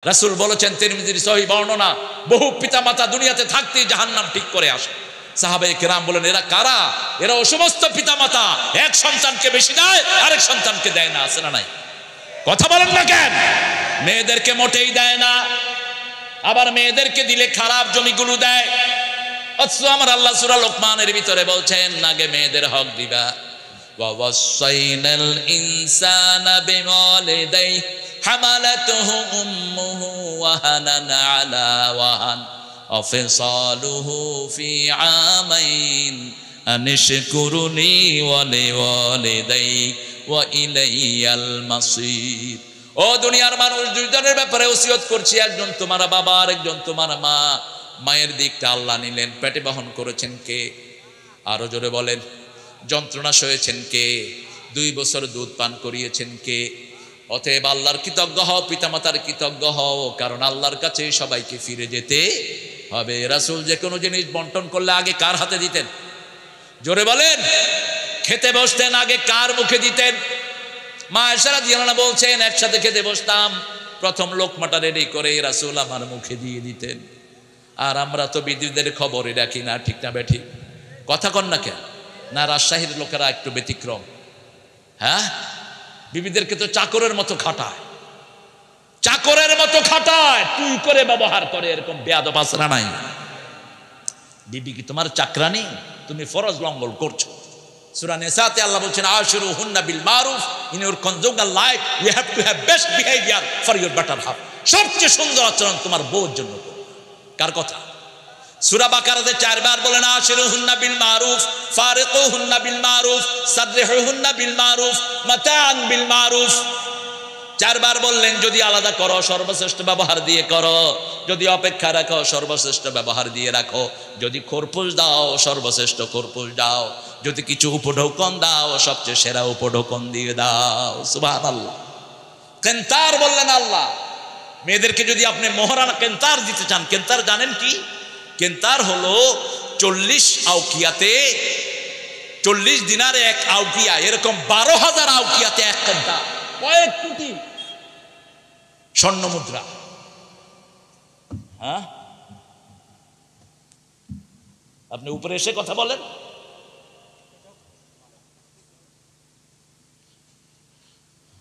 রাসূল বলেছেন তিরমিজির সহিহ বর্ণনা, বহু পিতামাতা দুনিয়াতে থাকতেই জাহান্নাম ঠিক করে আসে। সাহাবায়ে কেরাম বলেন, এরা কারা? এরা ও সমস্ত পিতামাতা এক সন্তানকে বেশি দেয়, আরেক সন্তানকে দেয় না। আছে না নাই? কথা বলেন না কেন? মেয়েদেরকে মোটেই দেয় না, আবার মেয়েদেরকে দিলে খারাপ জমিগুলো দেয়। অথচ আমার আল্লাহ সূরা লোকমানের ভিতরে বলছেন, আগে মেয়েদের হক দিবা। ওয়া ওয়াসাইনাল ইনসানা বিওয়ালিদাইহি হামালাতুহু উম্মুহু ওয়াহানান আলা ওয়াহান ওয়া ফিসালুহু ফি আমাইন আনিশকুরুনি ওয়া লিওয়ালিদাইহি ওয়া ইলাইয়াল মাসির। ও দুনিয়ার মানুষ, দুইজনের ব্যাপারে ওসিয়ত করছি, একজন তোমার বাবা আর একজন তোমার মা। মায়ের দিকটা আল্লাহ নিলেন, পেটে বহন করেছেন কে? আরো জোরে বলেন। যন্ত্রণা সয়েছেন কে? 2 বছর দুধ পান করিয়েছেন কে? অতএব আল্লাহর কৃতজ্ঞ হও, পিতামাতার কৃতজ্ঞ হও, কারণ আল্লাহর কাছে সবাইকে ফিরে যেতে হবে। রাসূল যে কোনো জিনিস বন্টন করলে আগে কার হাতে দিতেন? জোরে বলেন। খেতে বসতেন, আগে কার মুখে দিতেন? মা আয়েশা রাদিয়াল্লাহু আনহা বলছেন, একসাথে খেতে বসতাম, প্রথম লোকমাটা রেডি করে রাসূল আমার মুখে দিয়ে দিতেন। আর আমরা তো বিদ্যুতের খবরই রাখি না, ঠিক না বেঠিক? কথা কন না কেন? না রাজশাহীর লোকেরা একটু ব্যতিক্রম। হ্যাঁ, বিবিদেরকে তো চাকরের মতো খাটায়, চাকরের মতো খাটায়, তুই করে ব্যবহার করে, এরকম বেয়াদব আসরা নাই। বিবি কি তোমার চাকরানি? তুমি ফরজ লঙ্ঘন করছো। সূরা নিসাতে আল্লাহ বলছেন, আশিরুহুন্না বিল মারুফ, in your conjugal life you have to have best behaviour for your better half. সবচেয়ে সুন্দর আচরণ তোমার বউর জন্য করো। কার কথা? সূরা বাকারাতে 4 বার বলেন, আশিরুহুন্না বিল মারুফ, ফারিকুহুন্না বিল মারুফ, সাররিহুন্না বিল মারুফ, মাতাআন বিল মারুফ। 4 বার বললেন, যদি আলাদা করো সর্বশ্রেষ্ঠ ব্যবহার দিয়ে করো, যদি অপেক্ষা রাখো সর্বশ্রেষ্ঠ ব্যবহার দিয়ে রাখো, যদি খোরপোশ দাও সর্বশ্রেষ্ঠ খোরপোশ দাও, যদি কিছু উপঢৌকন দাও সবচেয়ে সেরা উপঢৌকন দিয়ে দাও। সুবহানাল্লাহ। কেন্তার বললেন আল্লাহ। মেয়েদেরকে যদি আপনি মোহরানা কেন্তার দিতে চান, কেন্তার জানেন কি? কেন্তার হলো 40 আউকিয়াতে 40 দিনারে 1 আউকিয়া, এরকম 12,000 আউকিয়াতে 1 কেন্তার, কয়েক কোটি স্বর্ণ মুদ্রা। হ্যাঁ, আপনি উপরে এসে কথা বলেন।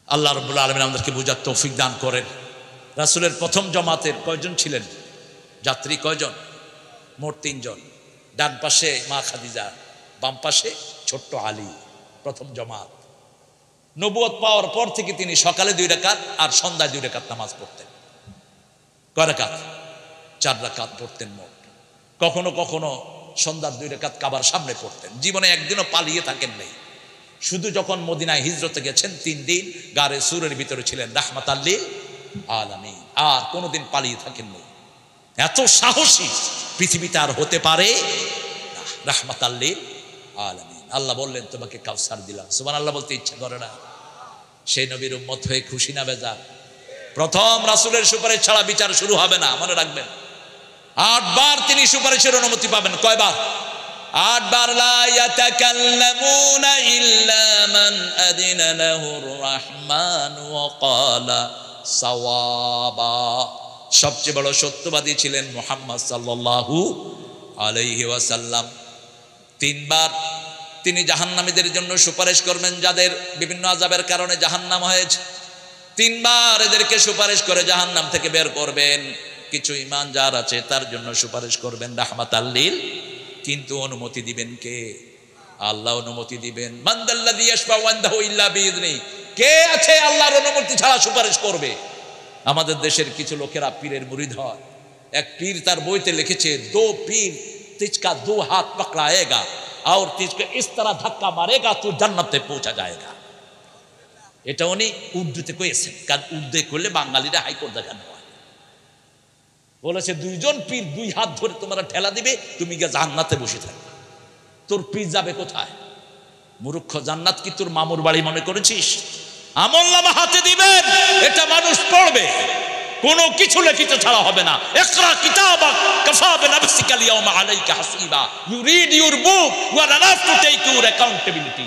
আল্লাহ রাব্বুল আলামিন আমাদেরকে বুঝার তৌফিক দান করেন। রাসূলের প্রথম জামাতের কয়জন ছিলেন? যাত্রী কয়জন? মোট 3 জন। ডান পাশে মা খাদিজা, বাম পাশে ছোট্ট আলী। প্রথম জামাত। নবুয়ত পাওয়ার পর থেকে তিনি সকালে 2 রাকাত আর সন্ধ্যায় 2 রাকাত নামাজ পড়তেন। কয় রাকাত? 4 রাকাত পড়তেন মোট। কখনো কখনো সন্ধ্যার 2 রাকাত কাবার সামনে পড়তেন। জীবনে একদিনও পালিয়ে থাকেন নাই। শুধু যখন মদিনায় হিজরতে গেছেন 3 দিন গারে সুরের ভিতরে ছিলেন রাহমাতাল লিল আলামিন, আর কোনোদিন পালিয়ে থাকেন নাই। এত সাহসী পৃথিবীতে আর হতে পারে না। রাহমাতাল লিল আলামিন। আল্লাহ বললেন, তোমাকে কাউসার দিলাম। সুবহানাল্লাহ বলতে ইচ্ছা করে না? সেই নবীর উম্মত হয়ে খুশি না বেজার? প্রথম রাসূলের সুপারিশ ছাড়া বিচার শুরু হবে না, মনে রাখবেন। 8 বার তিনি সুপারিশের অনুমতি পাবেন। কয়বার? 8 বার। লা ইয়াতাকাল্লামুনা ইল্লা মান আদিনা লাহুর রাহমান ওয়া ক্বালা সাওয়াবা। সবচেয়ে বড় সত্যবাদী ছিলেন মুহাম্মদ সাল্লাল্লাহু আলাইহি ওয়াসাল্লাম। 3 বার তিনি জাহান্নামীদের জন্য সুপারিশ করবেন, যাদের বিভিন্ন আযাবের কারণে জাহান্নাম হয়েছে। 3 বার এদেরকে সুপারিশ করে জাহান্নাম থেকে বের করবেন। কিছু ঈমান যার আছে তার জন্য সুপারিশ করবেন রাহমাতাল লিল। কিন্তু অনুমতি দিবেন কে? আল্লাহ অনুমতি দিবেন। মান দাল্লাযী ইয়াশফাউ ইনদাহু ইল্লা বিইذনি। কে আছে আল্লাহর অনুমতি ছাড়া সুপারিশ করবে? আমাদের দেশের কিছু লোকেরা পীরের মুরিদ হয়। এক পীর তার বইতে লিখেছে, 2 পীর তিজকা 2 হাত পকড়ায়েগা और तुझको इस तरह धक्का मारेगा तू जन्नत पे पहुंचा जाएगा। এটা উনি উর্দুতে কইছেন, কারণ উর্দু করলে বাঙালিরা হাইকোর্ট দেখানো হয়। বলেছে 2 জন পীর 2 হাত ধরে তোমার ঠেলা দিবে, তুমি গিয়ে জান্নাতে বসে থাকবে। তোর পীর যাবে কোথায়? মূর্খ, জান্নাত কি তোর মামুর বাড়ি মনে করেছিস? আমলনামা হাতে দিবেন, এটা মানুষ পড়বে, কোনো কিছু লিখিত ছাড়া হবে না। ইকরা কিতাবাক কাফা বিনাফসিকা আল-ইয়াওমা আলাইকা হাসিবা। You read your book, you are enough to take your accountability.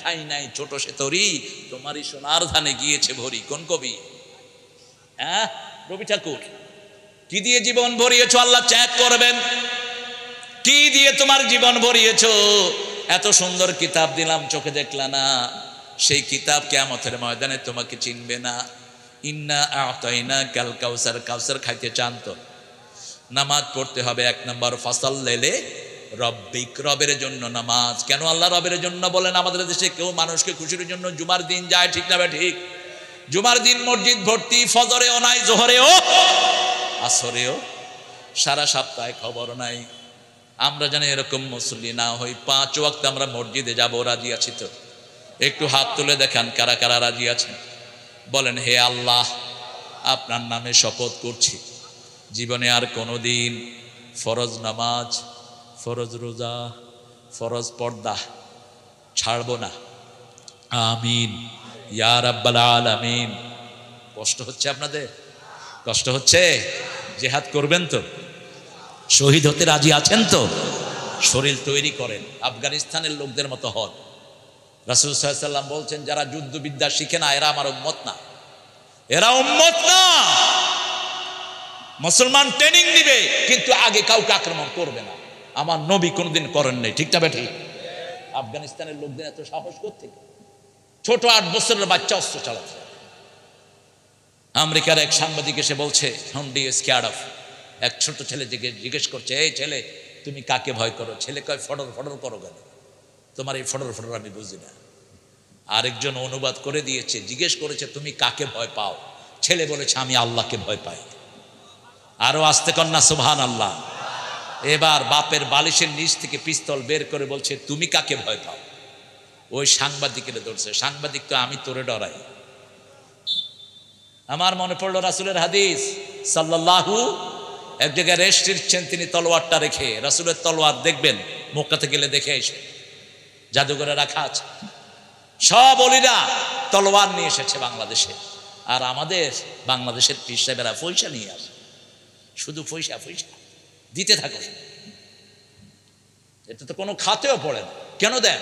ঠাই নাই ছোট সে তরি, তোমারই সোনার ধানে গিয়েছে ভরি। কোন কবি? হ্যাঁ, রবি ঠাকুর, কি দিয়ে জীবন ভরিয়েছো আল্লাহ চেক করবেন। কি দিয়ে তোমার জীবন ভরিয়েছো? এত সুন্দর কিতাব দিলাম, চোখে দেখলা না, সেই কিতাব কিয়ামতের ময়দানে তোমাকে চিনবে না। ইন্না আ'তাইনা কাল কাউসার, কাউসার খাইতে চান তো নামাজ পড়তে হবে। 1 নম্বর ফাসাল্লিলে রব্বিক, রবের জন্য নামাজ। কেন আল্লাহ রবের জন্য বলেন? আমাদের দেশে কেউ মানুষকে খুশির জন্য জুমার দিন যায়, ঠিক না ঠিক? জুমার দিন মসজিদ ভর্তি, ফজরেও নাই, জোহরেও, আসরেও, সারা সপ্তাহে খবর নাই। আমরা জানি এরকম মুসল্লি না হই, 5 ওয়াক্ত আমরা মসজিদে যাব, রাজি আছি তো? একটু হাত তুলে দেখান কারা কারা রাজি আছেন। বলেন, হে আল্লাহ, আপনার নামে শপথ করছি, জীবনে আর কোনোদিন ফরজ নামাজ, ফরজ রোজা, ফরজ পর্দা ছাড়বো না। আমিন ইয়া রাব্বাল আলামিন। কষ্ট হচ্ছে আপনাদের? কষ্ট হচ্ছে? জিহাদ করবেন তো? শহীদ হতে রাজি আছেন তো? শরীর তৈরি করেন, আফগানিস্তানের লোকদের মতো হন। রাসূল সাল্লাল্লাহু আলাইহি ওয়াসাল্লাম বলছেন, যারা যুদ্ধবিদ্যা শিখে না এরা আমার উম্মত না, এরা উম্মত না। মুসলমান ট্রেনিং দিবে কিন্তু আগে কাউকে আক্রমণ করবে না। আমার নবী কোনোদিন করেন নাই, ঠিক না ঠিক? আফগানিস্তানের লোকদের এত সাহস করতে, ছোট 8 বছরের বাচ্চা অস্ত্র চালাচ্ছে। আমেরিকার এক সাংবাদিক এসে বলছে, হন্ডি স্কেয়ার্ড অফ। এক ছোট ছেলে জিজ্ঞেস করছে, এই ছেলে তুমি কাকে ভয় করো? ছেলে কয়, ফডর ফডর করো কেন? তোমার এই ফডর ফডর আমি বুঝি না। আরেকজন অনুবাদ করে দিয়েছে, জিজ্ঞেস করেছে তুমি কাকে ভয় পাও? ছেলে বলেছে আমি আল্লাহকে ভয় পাই। আরো আস্তে কন্যা সুবহানাল্লাহ। এবার বাপের বালিশের নিচ থেকে পিস্তল বের করে বলছে, তুমি কাকে ভয় পাও? ওই সাংবাদিকের ধরছে। সাংবাদিক তো, আমি তোরে ডরাই। আমার মনে পড়লো রাসূলের হাদিস সাল্লাল্লাহু, এক জায়গায় রেস্ট নিচ্ছেন তিনি তলোয়ারটা রেখে। রাসূলের তলোয়ার দেখবেন, মক্কাতে গেলে দেখে এসে জাদুঘরে রাখা আছে। সব অলিরা তলোয়ার নিয়ে এসেছে বাংলাদেশে। আর আমাদের বাংলাদেশের পীর সাহেবেরা পয়সা নিয়ে আসে, শুধু পয়সা পয়সা দিতে থাকো। এটা তো কোনো খাতেও পড়ে না, কেন দেন?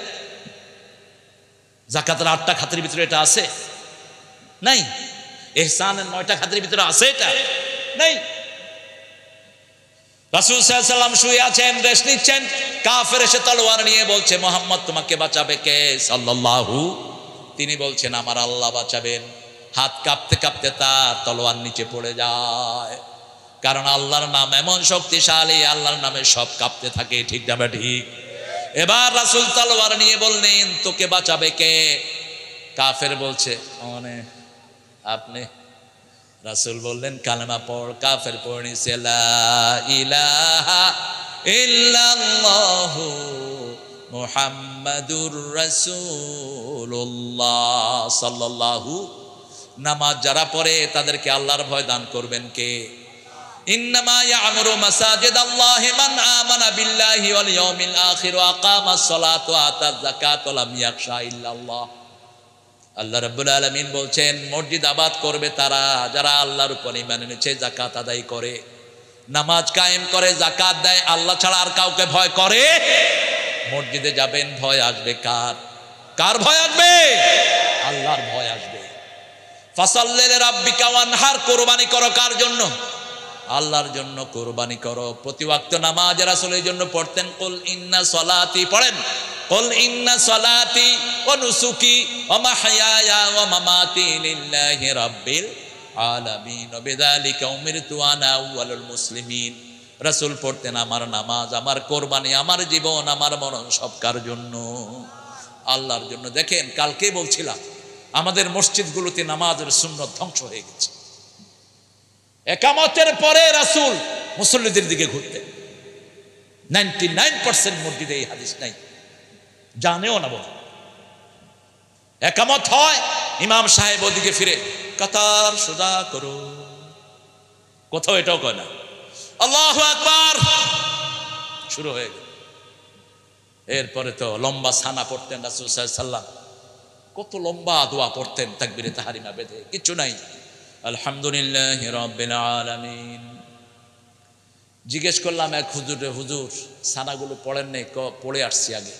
যাকাতের 8টা খাতের ভিতরে এটা আছে? নাই। ইহসানের 9টা খাতের ভিতরে আছে এটা? নাই। রাসূল সাল্লাল্লাহু আলাইহি ওয়াসাল্লাম শুয়ে আছেন, রেস্ট নিচ্ছেন। কাফের এসে তলোয়ার নিয়ে বলছে, মুহাম্মদ তোমাকে বাঁচাবে কে? সাল্লাল্লাহু। তিনি বলছেন, আমার আল্লাহ বাঁচাবেন। হাত কাঁপতে কাঁপতে তার তলোয়ার নিচে পড়ে যায়। কারণ আল্লাহর নাম এমন শক্তিশালী, আল্লাহর নামে সব কাঁপতে থাকে, ঠিক না ঠিক? এবার রাসূল তলোয়ার নিয়ে বললেন, তোকে বাঁচাবে কে? কাফের বলছে, মানে আপনি। রাসূল বললেন, কালেমা পড়। কাফের পড়েছে, লা ইলাহা ইল্লাল্লাহু মুহাম্মাদুর রাসূলুল্লাহ সাল্লাল্লাহু। নামাজ যারা পড়ে তাদেরকে আল্লাহর ভয় দান করবেন কে? ইন্নামা ইয়া'মুরু মাসাজিদাল্লাহি মান আমানা বিল্লাহি ওয়াল ইয়াউমিল আখির ওয়া আকামাস সালাতা ওয়া আতাজ যাকাতা ওয়া লাম ইয়াখশা ইল্লাল্লাহ। আল্লাহ রাব্বুল আলামিন বলছেন, মসজিদ আবাদ করবে তারা যারা আল্লাহর উপর ঈমান এনেছে, যাকাত আদায় করে, নামাজ কায়েম করে, যাকাত দেয়, আল্লাহ ছাড়া আর কাউকে ভয় করে। মসজিদে যাবেন, ভয় আসবে কার? কার ভয় আসবে? আল্লাহর ভয় আসবে। ফাসাল্লি লিরাব্বিকা ওয়ানহার, কুরবানি করো কার জন্য? আল্লাহর জন্য কুরবানি করো। প্রতি ওয়াক্ত নামাজ রাসূল এই জন্য পড়তেন, কুল ইন্না সলাতি, পড়েন, কুল ইন্না সলাতি ওয়া নুসুকি ওয়া মাহইয়ায়া ওয়া মামাতি লিল্লাহি রাব্বিল আলামিন ওয়া বিযালিকা উমিরতু আনা আউয়ালুল মুসলিমিন। রাসূল পড়তেন, আমার নামাজ, আমার কুরবানি, আমার জীবন, আমার মরণ সব কার জন্য? আল্লাহর জন্য। দেখেন, কালকে বলছিলাম আমাদের মসজিদগুলোতে নামাজের সুন্নাত ধ্বংস হয়ে গেছে। একামতের পরে রাসূল মুসল্লিদের দিকে ঘুরতেন। 99% মসজিদে এই হাদিস নাই, জানেও না। বল, একামত হয়, ইমাম সাহেব ওদিকে ফিরে, কাতার সোজা করো। কোথাও এটাও কয় না, আল্লাহু আকবার, শুরু হয়ে গেল। এরপরে তো লম্বা সানা পড়তেন রাসূল সাল্লাল্লাহু আলাইহি ওয়াসাল্লাম। কত লম্বা দোয়া পড়তেন তাকবীরে তাহরিমা বেঁধে, কিছু নাই। আলহামদুলিল্লাহি রাব্বিল আলামিন। জিজ্ঞেস করলাম এক হুজুরে, হুজুর সানাগুলো পড়েন নাই? পড়ে আসছি আগে।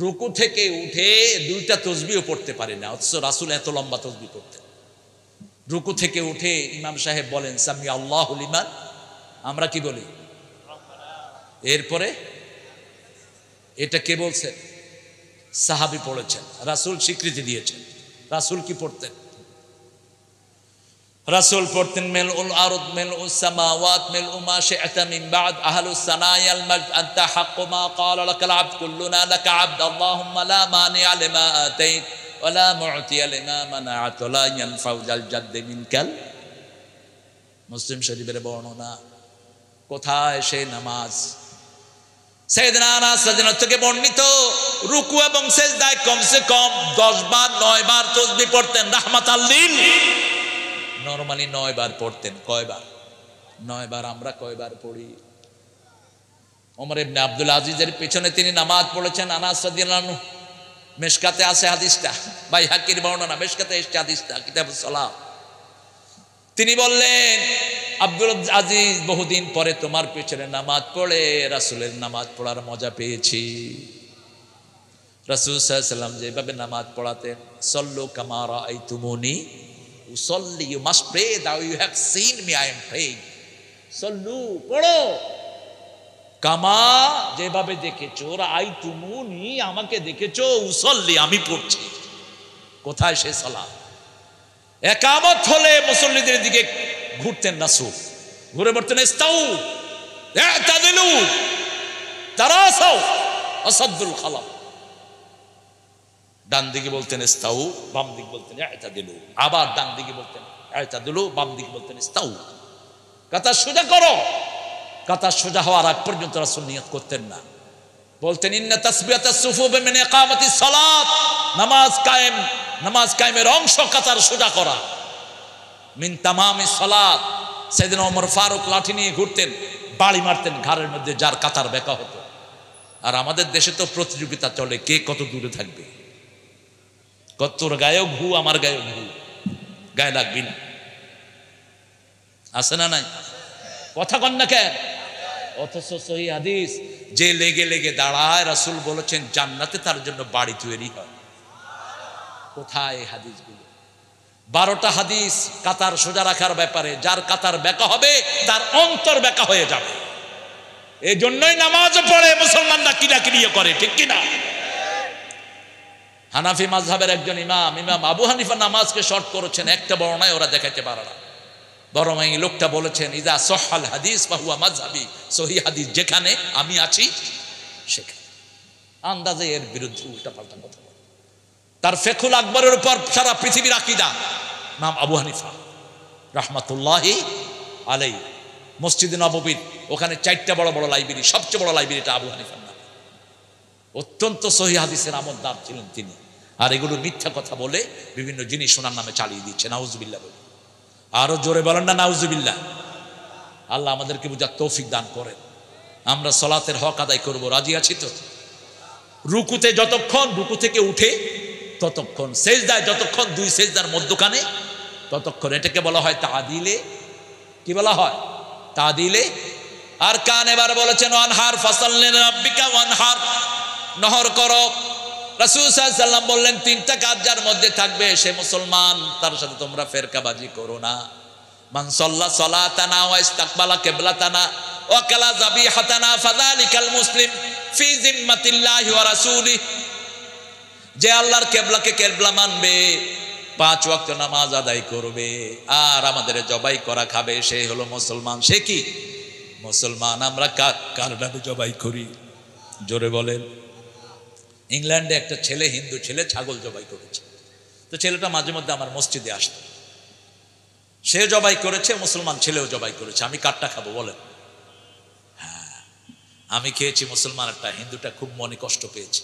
রুকু থেকে উঠে দুইটা তসবিহও পড়তে পারে না, অথচ রাসূল এত লম্বা তসবিহ পড়তেন। রুকু থেকে উঠে ইমাম সাহেব বলেন সামি আল্লাহু লিমান, আমরা কি বলি? এরপরে এটা কে বলছেন? সাহাবী পড়েছেন, রাসূল স্বীকৃতি দিয়েছেন। রাসূল কি পড়তেন? রাসূল পড়তেন মিলউল আরদ মিলউস সামাওয়াত মিলউ মা শি'তা মিন বা'দ আহলুস সানায়াল majd আনতা হাক্কু মা ক্বালা লাকাল আবদ কুল্লুনা লাকা আবদ আল্লাহুম্মা লা মানি'a লিমা আতাইত ওয়া লা মু'তিয়া লিমা মানা'ত ওয়া লা ইয়ানফা'ু যাল জাদ্দি মিনকাল। মুসলিম শরীফের বর্ণনা। কোথায় সেই নামাজ? সাইয়েদনা আনাস রাদিয়াল্লাহু থেকে বর্ণিত, রুকু এবং সিজদায় কমসে কম 10 বার 9 বার তাসবিহ পড়তেন রাহমাতাল লিল। নরমালি 9 বার পড়তেন। কয়বার? 9 বার। আমরা কয়বার পড়ি? ওমর ইবনে আব্দুল আজিজের পেছনে তিনি নামাজ পড়েছেন। আনাস রাদিয়াল্লাহু আনহু, মিশকাতে আছে হাদিসটা, বাইহাকির বর্ণনা, মিশকাতে এসেছে হাদিসটা, কিতাবুস সালাত। তিনি বললেন আব্দুল আজিজ, বহুদিন পরে তোমার পেছনে নামাজ পড়ে রাসূলের নামাজ পড়ার মজা পেয়েছি। রাসূল সাল্লাল্লাহু আলাইহি ওয়াসাল্লাম যেভাবে নামাজ পড়াতেন, সল্লু কামা রাআইতুমুনি উসল্লি, you must pray that you have seen me I am praying. সল্লু, পড়ো, কামা, যেভাবে দেখেছো, রাআইতুমুনি, আমাকে দেখেছো, উসল্লি, আমি পড়ছি। কোথায় সে সালাত? একামত হলে মুসল্লিদের দিকে ঘুরতেন রাসূল, ঘুরে বলতেন ইস্তাউ ইতাদিলু তারাসাউ আসাদুল খালাম। ডান দিকে বলতেন ইস্তাউ, বাম দিকে বলতেন ইতাদিলু, আবার ডান দিকে বলতেন ইতাদিলু, বাম দিকে বলতেন ইস্তাউ। কাতার সোজা করো। কাতার সোজা হওয়ার আগ পর্যন্ত রাসূল নিয়ত করতেন না। বলতেন ইন্না তাসবিয়াতাস সুফুফ মিন ইকামাতিস সালাত, নামাজ কায়েমের অংশ কাতার সোজা করা। মিন তামামিস সালাত। সাইয়েদনা ওমর ফারুক লাঠি নিয়ে ঘুরতেন, বাড়ি মারতেন ঘাড়ের মধ্যে যার কাতার বেঁকা হতো। আর আমাদের দেশে তো প্রতিযোগিতা চলে, কে কত দূরে থাকবে। তোর গায়েও ঘু, আমার গায়েও ঘু, গায়ে লাগবি না, আছে না নাই? কথা কন না কেন? অথচ সহিহ হাদিস, যে লেগে লেগে দাঁড়ায়, রাসূল বলেছেন জান্নাতে তার জন্য বাড়ি তৈরি হয়। কোথায় হাদিসগুলো? 12টা হাদিস কাতার সোজা রাখার ব্যাপারে। যার কাতার বেঁকা হবে তার অন্তর বেঁকা হয়ে যাবে। এই জন্যই নামাজ পড়ে মুসলমানরা কিরাকিরি করে, ঠিক কিনা? হানাফি মাযহাবের একজন ইমাম আবু হানিফা নামাজকে শর্ট করেছেন, একটা বর্ণনায় ওরা দেখাইতে পারে না। বরং এই লোকটা বলেছেন ইযা সহহাল হাদিস ফাহুয়া মাযহাবি, সহিহ হাদিস যেখানে আমি আছি সেখানে। আন্দাজে এর বিরুদ্ধে উল্টাপাল্টা কথা বলে। তার ফিকহুল আকবরের উপর সারা পৃথিবীর আকীদা ইমাম আবু হানিফা রাহমাতুল্লাহি আলাইহি। মসজিদে নববীর ওখানে 4টা বড় বড় লাইব্রেরি, সবচেয়ে বড় লাইব্রেরিটা আবু হানিফার নাম। অত্যন্ত সহিহ হাদিসের আমলদার ছিলেন তিনি। আর এগুলো মিথ্যা কথা বলে বিভিন্ন জিনিস শোনার নামে চালিয়ে দিচ্ছে। নাউজুবিল্লাহ বলে। আরো জোরে বলেন না নাউজুবিল্লাহ। আল্লাহ আমাদেরকে বুঝার তৌফিক দান করেন। আমরা সালাতের হক আদায় করব, রাজি আছি তো? রুকুতে যতক্ষণ, রুকু থেকে উঠে ততক্ষণ, সেজদায় যতক্ষণ, 2 সেজদার মধ্যখানে ততক্ষণ। এটাকে বলা হয় তাদিলে। কি বলা হয়? তাদিলে। আর কান এবার বলেছেন ওয়ানহার ফাসাল্লি রাব্বিকা ওয়ানহার, নহর করো। রাসূল সাল্লাল্লাহু আলাইহি ওয়াসাল্লাম বললেন 3টা কাজ যার মধ্যে থাকবে সে মুসলমান, তার সাথে তোমরা ফেরকাবাজি করো না। মান সাল্লা সালাতানা ওয়া ইস্তাকবালা কিবলাতানা ওয়া কালা যাবিহাতানা ফাযালিকাল মুসলিম ফি জিম্মাতিল্লাহি ওয়া রাসূলিহি। যে আল্লাহর কিবলাকে কিবলা মানবে, 5 ওয়াক্ত নামাজ আদায় করবে, আর আমাদের জবাই করা খাবে, সে হলো মুসলমান। সে কি মুসলমান? আমরা কার নামে জবাই করি? জোরে বলেন। ইংল্যান্ডে একটা ছেলে, হিন্দু ছেলে, ছাগল জবাই করেছে। তো ছেলেটা মাঝে মধ্যে আমার মসজিদে আসতো। সে জবাই করেছে, মুসলমান ছেলেও জবাই করেছে। আমি কারটা খাবো বলেন? হ্যাঁ, আমি খেয়েছি মুসলমানটা, হিন্দুটা খুব মনে কষ্ট পেয়েছে।